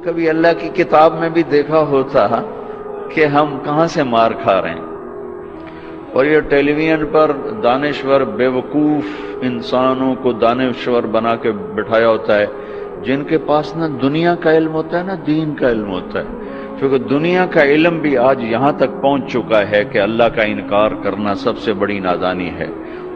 کبھی اللہ کی کتاب میں بھی دیکھا ہوتا کہ ہم کہاں سے مار کھا رہے ہیں؟ اور یہ ٹیلی ویژن پر دانشور بیوقوف انسانوں کو دانشور بنا کے بٹھایا ہوتا ہے، جن کے پاس نہ دنیا کا علم ہوتا ہے نہ دین کا علم ہوتا ہے، کیونکہ دنیا کا علم بھی آج یہاں تک پہنچ چکا ہے کہ اللہ کا انکار کرنا سب سے بڑی نادانی ہے۔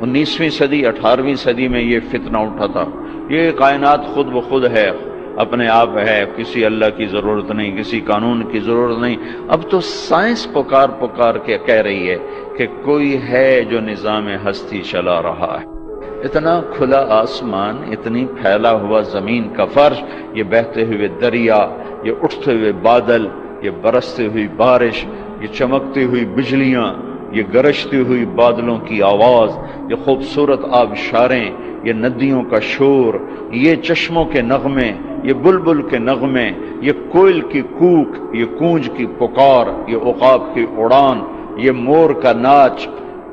19ویں صدی 18ویں صدی میں یہ فتنہ اٹھا تھا، یہ کائنات خود بخود ہے، اپنے آپ ہے، کسی اللہ کی ضرورت نہیں، کسی قانون کی ضرورت نہیں۔ اب تو سائنس پکار کے کہہ رہی ہے کہ کوئی ہے جو نظام ہستی چلا رہا ہے۔ اتنا کھلا آسمان، اتنی پھیلا ہوا زمین کا فرش، یہ بہتے ہوئے دریا، یہ اٹھتے ہوئے بادل، یہ برستی ہوئی بارش، یہ چمکتی ہوئی بجلیاں، یہ گرجتی ہوئی بادلوں کی آواز، یہ خوبصورت آبشاریں، یہ ندیوں کا شور، یہ چشموں کے نغمے، یہ بلبل کے نغمے، یہ کوئل کی کوک، یہ کونج کی پکار، یہ عقاب کی اڑان، یہ مور کا ناچ،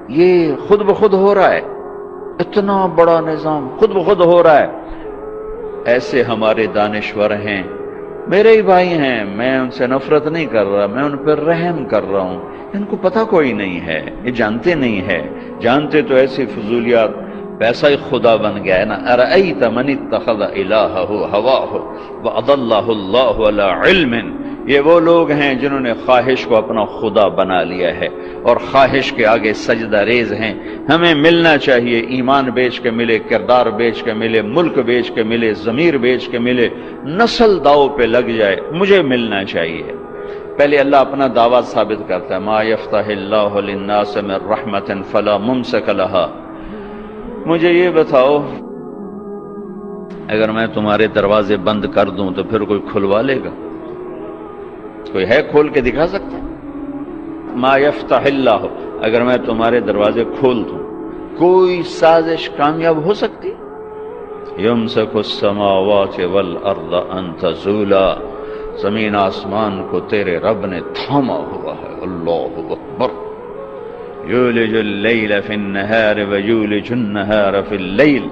یہ خود بخود ہو رہا ہے۔ اتنا بڑا نظام خود بخود ہو رہا ہے۔ ایسے ہمارے دانشور ہیں، میرے ہی بھائی ہیں، میں ان سے نفرت نہیں کر رہا، میں ان پر رحم کر رہا ہوں۔ ان کو پتہ کوئی نہیں ہے، یہ جانتے نہیں ہے، جانتے تو ایسی فضولیات، پیسہ ہی خدا بن گیا ہے نا۔ ارأیت من اتخذ الہہ ہواہ واضلہ اللہ علی علم، یہ وہ لوگ ہیں جنہوں نے خواہش کو اپنا خدا بنا لیا ہے اور خواہش کے آگے سجدہ ریز ہیں۔ ہمیں ملنا چاہیے، ایمان بیچ کے ملے، کردار بیچ کے ملے، ملک بیچ کے ملے، ضمیر بیچ کے ملے، نسل داؤ پہ لگ جائے، مجھے ملنا چاہیے۔ پہلے اللہ اپنا دعویٰ ثابت کرتا ہے، ما یفتح اللہ للناس من رحمت فلا ممسک لہا۔ مجھے یہ بتاؤ، اگر میں تمہارے دروازے بند کر دوں تو پھر کوئی کھلوا لے گا؟ کوئی ہے کھول کے دکھا سکتا؟ ما یفتح اللہ، اگر میں تمہارے دروازے کھول دوں، کوئی سازش کامیاب ہو سکتی؟ یمسک السماوات والارض ان تزولا، زمین آسمان کو تیرے رب نے تھاما ہوا ہے۔ اللہ اکبر۔ یولج اللیل فی النہار ویولج النہار فی اللیل،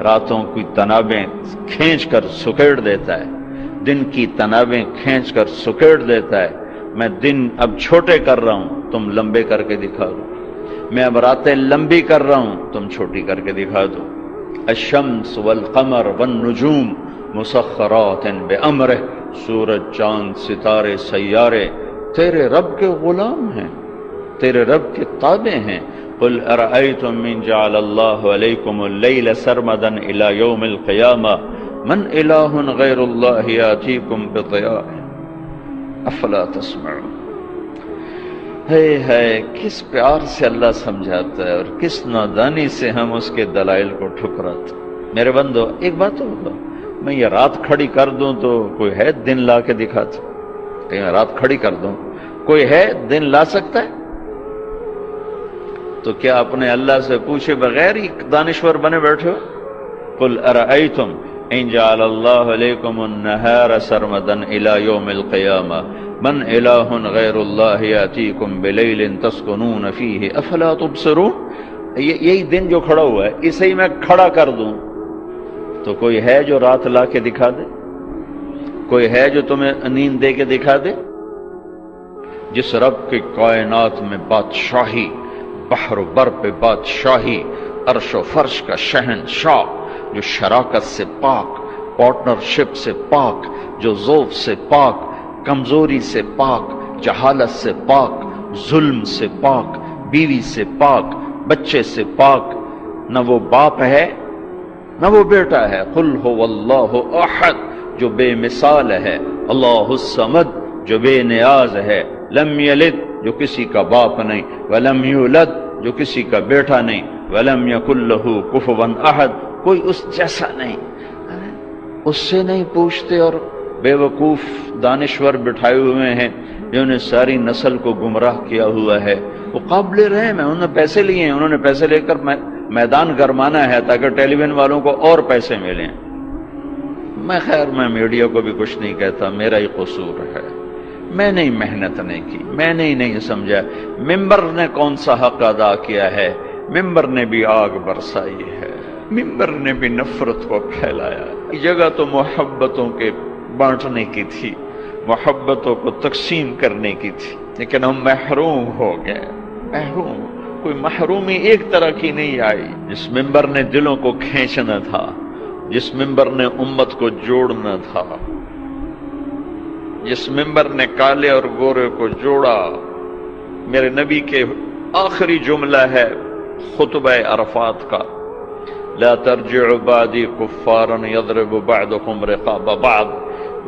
راتوں کی تنابیں کھینچ کر سکیڑ دیتا ہے، دن کی تنابیں کھینچ کر سکیڑ دیتا ہے۔ میں دن اب چھوٹے کر رہا ہوں، تم لمبے کر کے دکھا دو، میں اب راتیں لمبی کر رہا ہوں، تم چھوٹی کر کے دکھا دو۔ الشمس والقمر والنجوم مسخرات بامرہ، سورج، چاند، ستارے، سیارے تیرے رب کے غلام ہیں، تیرے رب کے تابع ہیں۔ قل ارأیتم من جعل اللہ علیکم اللیل سرمدا الی یوم القیامہ من الہ غیر اللہ یاتیکم بضیاء افلا تسمعون۔ ہے کس پیار سے اللہ سمجھاتا ہے اور کس نادانی سے ہم اس کے دلائل کو ٹھکراتے۔ میرے بندو، ایک بات تو بتاؤ، میں یہ رات کھڑی کر دوں تو کوئی ہے دن لا کے دکھاتا؟ کہ میں رات کھڑی کر دوں، کوئی ہے دن لا سکتا ہے؟ تو کیا اپنے اللہ سے پوچھے بغیر ہی دانشور بنے بیٹھے ہو؟ قل ارأیتم ان جعل اللہ علیکم النہار سرمدا الی یوم القیامہ من الہ غیر اللہ یاتیکم بلیل تسکنون فیہ افلا تبصرون۔ یہی دن جو کھڑا ہوا ہے، اسے ہی میں کھڑا کر دوں تو کوئی ہے جو رات لا کے دکھا دے؟ کوئی ہے جو تمہیں نیند دے کے دکھا دے؟ جس رب کی کائنات میں بادشاہی، بحر و بر پہ بادشاہی، عرش و فرش کا شہنشاہ، جو شراکت سے پاک، پارٹنرشپ سے پاک، جو ذوف سے پاک، کمزوری سے پاک، جہالت سے پاک، ظلم سے پاک، بیوی سے پاک، بچے سے پاک، نہ وہ باپ ہے نہ وہ بیٹا ہے۔ قل هو اللہ احد، جو بے مثال ہے، اللہ الصمد، جو بے نیاز ہے، لم یلد، جو کسی کا باپ نہیں، ولم یولد، جو کسی کا بیٹا نہیں، ولم یکن لہ کفوا احد، کوئی اس جیسا نہیں۔ اس سے نہیں پوچھتے، اور بے وقوف دانشور بٹھائے ہوئے ہیں جنہوں نے ساری نسل کو گمراہ کیا ہوا ہے۔ وہ قابل رحم ہیں، انہوں نے پیسے لیے ہیں، انہوں نے پیسے لے کر میدان گرمانا ہے تاکہ ٹیلی ویژن والوں کو اور پیسے ملیں۔ میں میڈیا کو بھی کچھ نہیں کہتا، میرا ہی قصور ہے، میں نے محنت نہیں کی، میں نے نہیں سمجھا۔ ممبر نے کون سا حق ادا کیا ہے؟ ممبر نے بھی آگ برسائی ہے، ممبر نے بھی نفرت کو پھیلایا۔ یہ جگہ تو محبتوں کے بانٹنے کی تھی، محبتوں کو تقسیم کرنے کی تھی، لیکن ہم محروم ہو گئے، محروم۔ کوئی محرومی ایک طرح کی نہیں آئی۔ جس ممبر نے دلوں کو کھینچنا تھا، جس ممبر نے امت کو جوڑنا تھا، جس ممبر نے کالے اور گورے کو جوڑا، میرے نبی کے آخری جملہ ہے خطبہ عرفات کا، لا ترجعوا بعدی کفارا یضرب بعضکم رقاب بعض،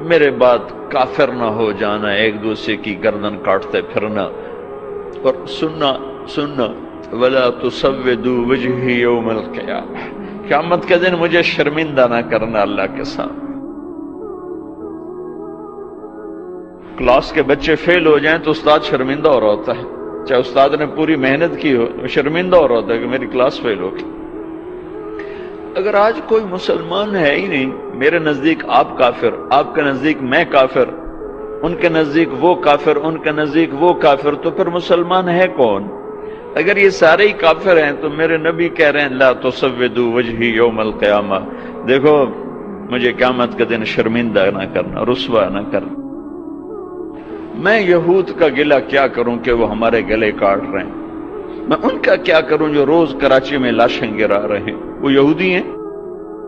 میرے بعد کافر نہ ہو جانا، ایک دوسرے کی گردن کاٹتے پھرنا، اور سننا ولا تسودوا وجہی یوم القیامہ، قیامت کے دن مجھے شرمندہ نہ کرنا اللہ کے ساتھ۔ کلاس کے بچے فیل ہو جائیں تو استاد شرمندہ ہو رہا ہوتا ہے، چاہے استاد نے پوری محنت کی ہو، شرمندہ ہو رہا ہوتا ہے کہ میری کلاس فیل ہوگی۔ اگر آج کوئی مسلمان ہے ہی نہیں، میرے نزدیک آپ کافر، آپ کے نزدیک میں کافر، ان کے نزدیک وہ کافر، ان کے نزدیک وہ کافر، تو پھر مسلمان ہے کون؟ اگر یہ سارے ہی کافر ہیں تو میرے نبی کہہ رہے ہیں لا تسودوا وجہی یوم القیامہ، دیکھو مجھے قیامت کے دن شرمندہ نہ کرنا، رسوا نہ کرنا۔ میں یہود کا گلہ کیا کروں کہ وہ ہمارے گلے کاٹ رہے ہیں، میں ان کا کیا کروں جو روز کراچی میں لاشیں گرا رہے ہیں؟ وہ یہودی ہیں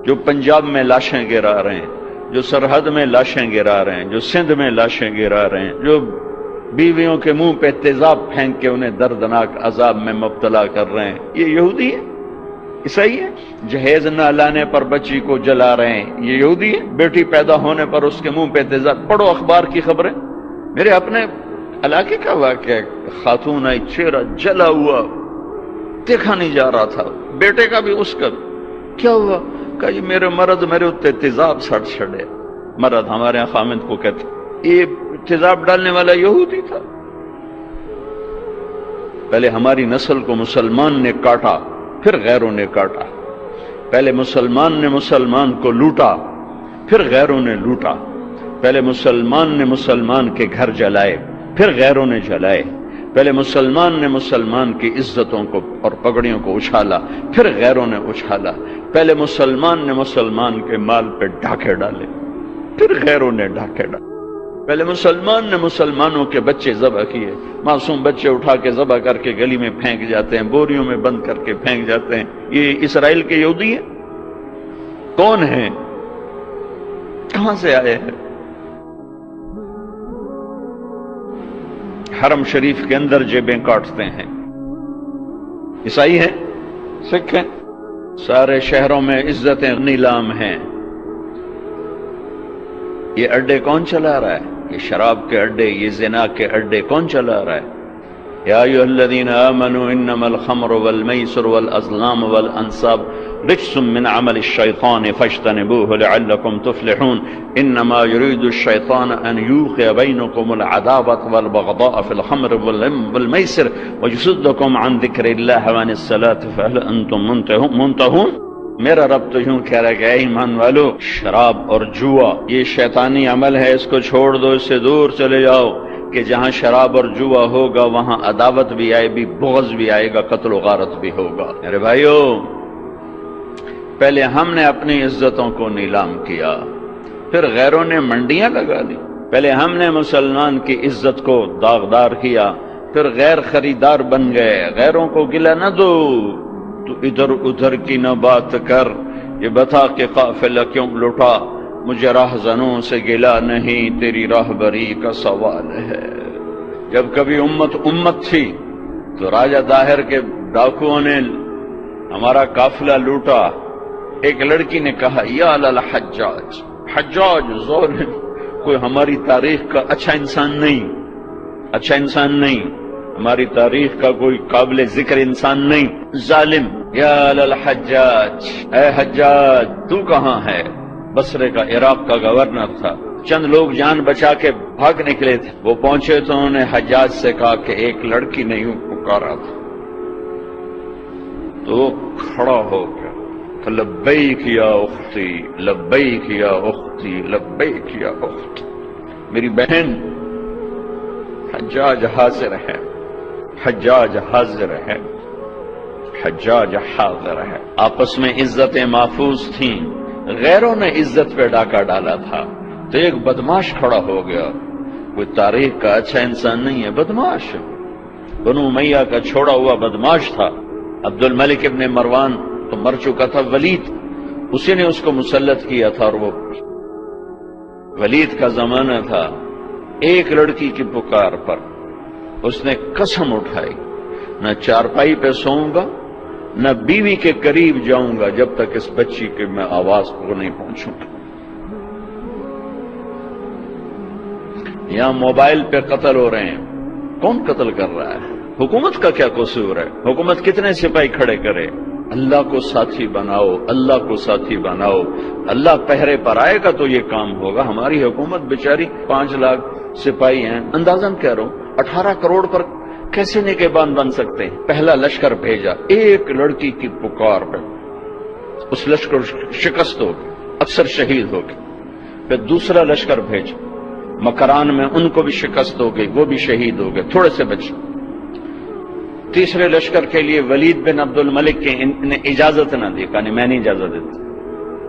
جو پنجاب میں لاشیں گرا رہے ہیں، جو سرحد میں لاشیں گرا رہے ہیں، جو سندھ میں لاشیں گرا رہے ہیں، جو بیویوں کے منہ پہ تیزاب پھینک کے انہیں دردناک عذاب میں مبتلا کر رہے ہیں، یہ یہودی ہیں؟ عیسائی ہیں؟ جہیز نہ لانے پر بچی کو جلا رہے ہیں، یہ یہودی ہیں؟ بیٹی پیدا ہونے پر اس کے منہ پہ تیزاب، پڑھو اخبار کی خبریں۔ میرے اپنے علاقے کا واقعہ، خاتون آئی، چہرہ جلا ہوا، دیکھا نہیں جا رہا تھا، بیٹے کا بھی، اس کا بھی۔ کیا ہوا؟ کہا یہ میرے مرد میرے اتنے تیزاب سڑ چھڑے، مرد ہمارے یہاں خامد کو کہتے، یہ تیزاب ڈالنے والا یہودی تھا۔ پہلے ہماری نسل کو مسلمان نے کاٹا، پھر غیروں نے کاٹا۔ پہلے مسلمان نے مسلمان کو لوٹا، پھر غیروں نے لوٹا۔ پہلے مسلمان نے مسلمان کے گھر جلائے، پھر غیروں نے جلائے۔ پہلے مسلمان نے مسلمان کی عزتوں کو اور پگڑیوں کو اچھالا، پھر غیروں نے اچھالا۔ پہلے مسلمان نے مسلمان کے مال پہ ڈاکے ڈالے، پھر غیروں نے ڈاکے ڈالے۔ پہلے مسلمان نے مسلمانوں کے بچے ذبح کیے، معصوم بچے اٹھا کے ذبح کر کے گلی میں پھینک جاتے ہیں، بوریوں میں بند کر کے پھینک جاتے ہیں۔ یہ اسرائیل کے یہودی ہیں؟ کون ہیں؟ کہاں سے آئے ہیں؟ حرم شریف کے اندر جیبیں کاٹتے ہیں، عیسائی ہیں، سکھ ہیں، سارے شہروں میں عزتیں نیلام ہیں۔ یہ اڈے کون چلا رہا ہے؟ یہ شراب کے اڈے، یہ زنا کے اڈے کون چلا رہا ہے؟ یا ایھا الذین آمنوا انما الخمر والمیسر والازلام والانصاب رجس من عمل الشیطان فاجتنبوه لعلکم تفلحون انما يريد الشیطان ان یوقع بینکم العداوة والبغضاء في الخمر والمیسر ویصدکم عن ذکر اللہ وعن الصلاة فهل انتم منتہون۔ میرا رب تو یوں کہہ رہا ہے کہ اے ایمان والو، شراب اور جوا یہ شیطانی عمل ہے، اس کو چھوڑ دو، اس سے دور چلے جاؤ، کہ جہاں شراب اور جوا ہوگا وہاں عداوت بھی آئے گی، بغض بھی آئے گا، قتل و غارت بھی ہوگا۔ میرے بھائیو، پہلے ہم نے اپنی عزتوں کو نیلام کیا، پھر غیروں نے منڈیاں لگا لی۔ پہلے ہم نے مسلمان کی عزت کو داغدار کیا، پھر غیر خریدار بن گئے۔ غیروں کو گلہ نہ دو، تو ادھر ادھر کی نہ بات کر، یہ بتا کہ قافلہ کیوں لٹا، مجھے راہزنوں سے گلہ نہیں، تیری راہبری کا سوال ہے۔ جب کبھی امت تھی تو راجہ داہر کے ڈاکوؤں نے ہمارا قافلہ لوٹا۔ ایک لڑکی نے کہا یا للحجاج، حجاج ظالم، کوئی ہماری تاریخ کا اچھا انسان نہیں، ہماری تاریخ کا کوئی قابل ذکر انسان نہیں، ظالم۔ یا للحجاج، اے حجاج تو کہاں ہے؟ بصرے کا، عراق کا گورنر تھا۔ چند لوگ جان بچا کے بھاگ نکلے تھے، وہ پہنچے تو انہوں نے حجاج سے کہا کہ ایک لڑکی نے یوں پکارا تھا، تو وہ کھڑا ہو گیا، لبیک یا اختی، لبیک یا اختی، لبیک یا اختی، میری بہن۔ حجاج حاضر ہے، حجاج حاضر ہے، حجاج حاضر ہے۔ آپس میں عزتیں محفوظ تھیں، غیروں نے عزت پہ ڈاکہ ڈالا تھا، تو ایک بدماش کھڑا ہو گیا، کوئی تاریخ کا اچھا انسان نہیں ہے، بدماش، بنو امیہ کا چھوڑا ہوا بدماش تھا۔ عبد الملک ابن مروان تو مر چکا تھا، ولید اسی نے اس کو مسلط کیا تھا، اور وہ ولید کا زمانہ تھا۔ ایک لڑکی کی پکار پر اس نے قسم اٹھائی، نہ چارپائی پہ سوؤں گا، نہ بیوی کے قریب جاؤں گا جب تک اس بچی کے میں آواز کو نہیں پہنچوں گا۔ یہاں موبائل پہ قتل ہو رہے ہیں، کون قتل کر رہا ہے؟ حکومت کا کیا قصور ہے؟ حکومت کتنے سپاہی کھڑے کرے؟ اللہ کو ساتھی بناؤ، اللہ کو ساتھی بناؤ، اللہ پہرے پر آئے گا تو یہ کام ہوگا۔ ہماری حکومت بیچاری 5 لاکھ سپاہی ہیں، اندازاً کہہ رہا ہوں 18 کروڑ پر کیسے نگہبان بن سکتے ہیں؟ پہلا لشکر بھیجا، ایک لڑکی کی پکار پہ اس لشکر شکست ہو گئی، اکثر شہید ہو گئے۔ پھر دوسرا لشکر بھیجا، مکران میں ان کو بھی شکست ہو گئی، وہ بھی شہید ہو گئے، تھوڑے سے بچے۔ تیسرے لشکر کے لیے ولید بن عبد الملک کے نے اجازت نہ دی، کہا نہیں میں نہیں اجازت دیتا،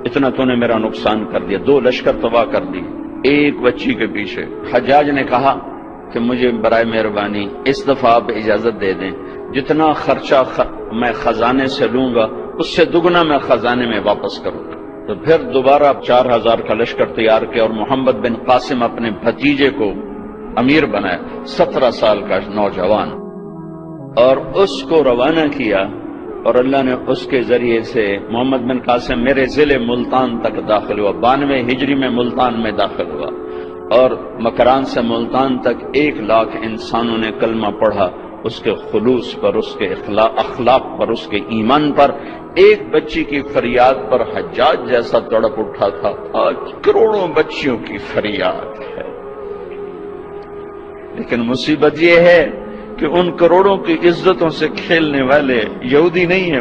اتنا تو نے میرا نقصان کر دیا، 2 لشکر تباہ کر دی ایک بچی کے پیچھے۔ حجاج نے کہا کہ مجھے برائے مہربانی اس دفعہ آپ اجازت دے دیں، جتنا خرچہ میں خزانے سے لوں گا اس سے دگنا میں خزانے میں واپس کروں گا۔ تو پھر دوبارہ 4000 کا لشکر تیار کیا اور محمد بن قاسم اپنے بھتیجے کو امیر بنایا، 17 سال کا نوجوان، اور اس کو روانہ کیا، اور اللہ نے اس کے ذریعے سے محمد بن قاسم میرے ضلع ملتان تک داخل ہوا، 92 ہجری میں ملتان میں داخل ہوا، اور مکران سے ملتان تک 1 لاکھ انسانوں نے کلمہ پڑھا، اس کے خلوص پر، اس کے اخلاق پر، اس کے ایمان پر۔ ایک بچی کی فریاد پر حجاج جیسا تڑپ اٹھا تھا، آج کروڑوں بچیوں کی فریاد ہے۔ لیکن مصیبت یہ ہے کہ ان کروڑوں کی عزتوں سے کھیلنے والے یہودی نہیں ہیں،